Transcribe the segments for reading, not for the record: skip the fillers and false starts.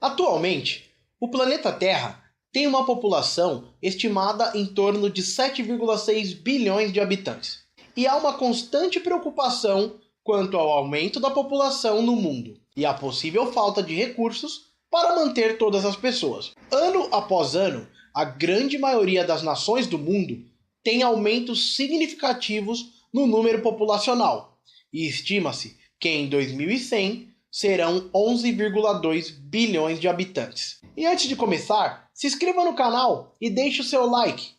Atualmente, o planeta Terra tem uma população estimada em torno de 7,6 bilhões de habitantes. E há uma constante preocupação quanto ao aumento da população no mundo e a possível falta de recursos para manter todas as pessoas. Ano após ano, a grande maioria das nações do mundo tem aumentos significativos no número populacional, e estima-se que em 2100 serão 11,2 bilhões de habitantes. E antes de começar, se inscreva no canal e deixe o seu like.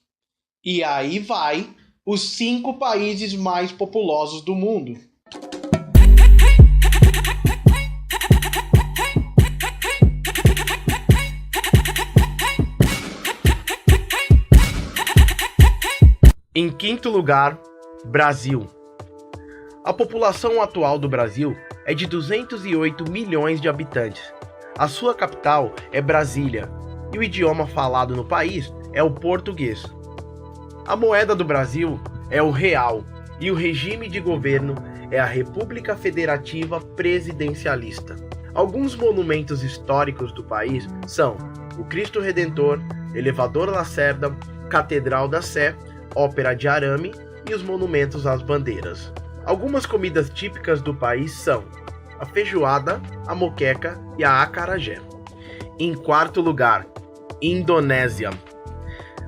E aí vai os 5 países mais populosos do mundo. Em quinto lugar, Brasil. A população atual do Brasil é de 208 milhões de habitantes. A sua capital é Brasília e o idioma falado no país é o português. A moeda do Brasil é o real e o regime de governo é a República Federativa Presidencialista. Alguns monumentos históricos do país são o Cristo Redentor, Elevador Lacerda, Catedral da Sé, Ópera de Arame e os monumentos às bandeiras. Algumas comidas típicas do país são a feijoada, a moqueca e a acarajé. Em quarto lugar, Indonésia.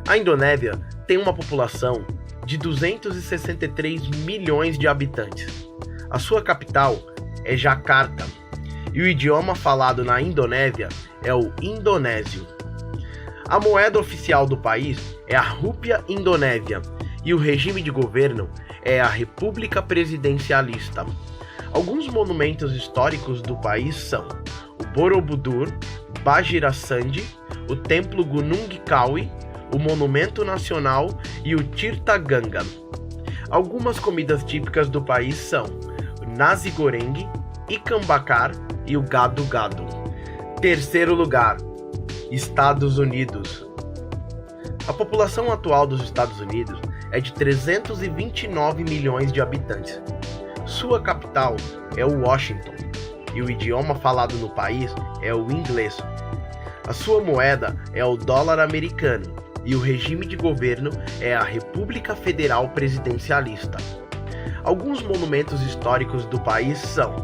A Indonésia tem uma população de 263 milhões de habitantes. A sua capital é Jakarta e o idioma falado na Indonésia é o indonésio. A moeda oficial do país é a rúpia indonésia e o regime de governo é a República Presidencialista. Alguns monumentos históricos do país são o Borobudur, Bajira Sandi, o Templo Gunung Kawi, o Monumento Nacional e o Tirta Ganga. Algumas comidas típicas do país são o Nasi Goreng, Ikan Bakar e o Gado Gado. Terceiro lugar, Estados Unidos. A população atual dos Estados Unidos é de 329 milhões de habitantes. Sua capital é Washington e o idioma falado no país é o inglês. A sua moeda é o dólar americano e o regime de governo é a República Federal Presidencialista. Alguns monumentos históricos do país são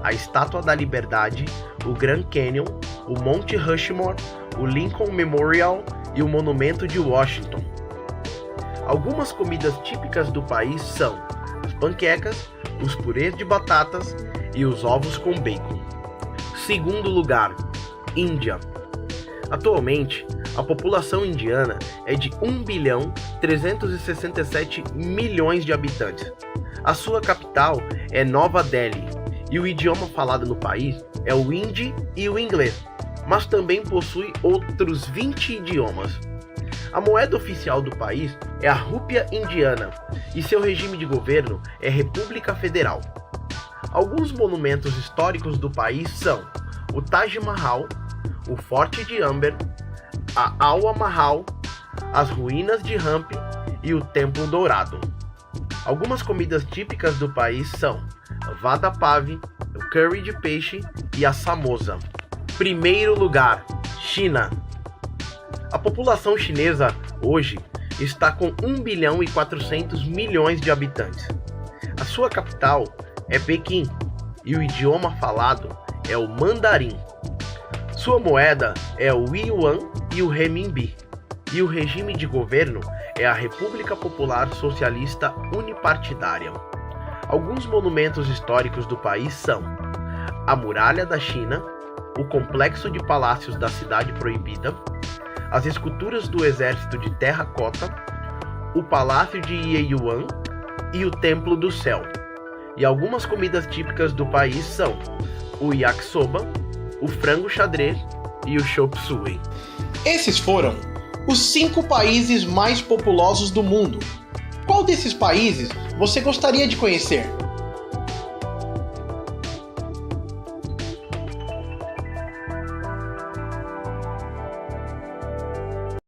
a Estátua da Liberdade, o Grand Canyon, o Monte Rushmore, o Lincoln Memorial e o Monumento de Washington. Algumas comidas típicas do país são as panquecas, os purês de batatas e os ovos com bacon. Segundo lugar, Índia. Atualmente, a população indiana é de 1.367 milhões de habitantes. A sua capital é Nova Delhi e o idioma falado no país é o hindi e o inglês, mas também possui outros 20 idiomas. A moeda oficial do país é a rúpia indiana e seu regime de governo é República Federal. Alguns monumentos históricos do país são o Taj Mahal, o Forte de Amber, a Awa Mahal, as ruínas de Hampi e o Templo Dourado. Algumas comidas típicas do país são a vada pav, o curry de peixe e a samosa. Primeiro lugar, China. A população chinesa hoje está com 1 bilhão e 400 milhões de habitantes. A sua capital é Pequim e o idioma falado é o mandarim. Sua moeda é o yuan e o renminbi e o regime de governo é a República Popular Socialista Unipartidária. Alguns monumentos históricos do país são a Muralha da China, o Complexo de Palácios da Cidade Proibida, as esculturas do Exército de Terracota, o Palácio de Yeyuan e o Templo do Céu. E algumas comidas típicas do país são o yakisoba, o frango xadrez e o chop suey. Esses foram os 5 países mais populosos do mundo. Qual desses países você gostaria de conhecer?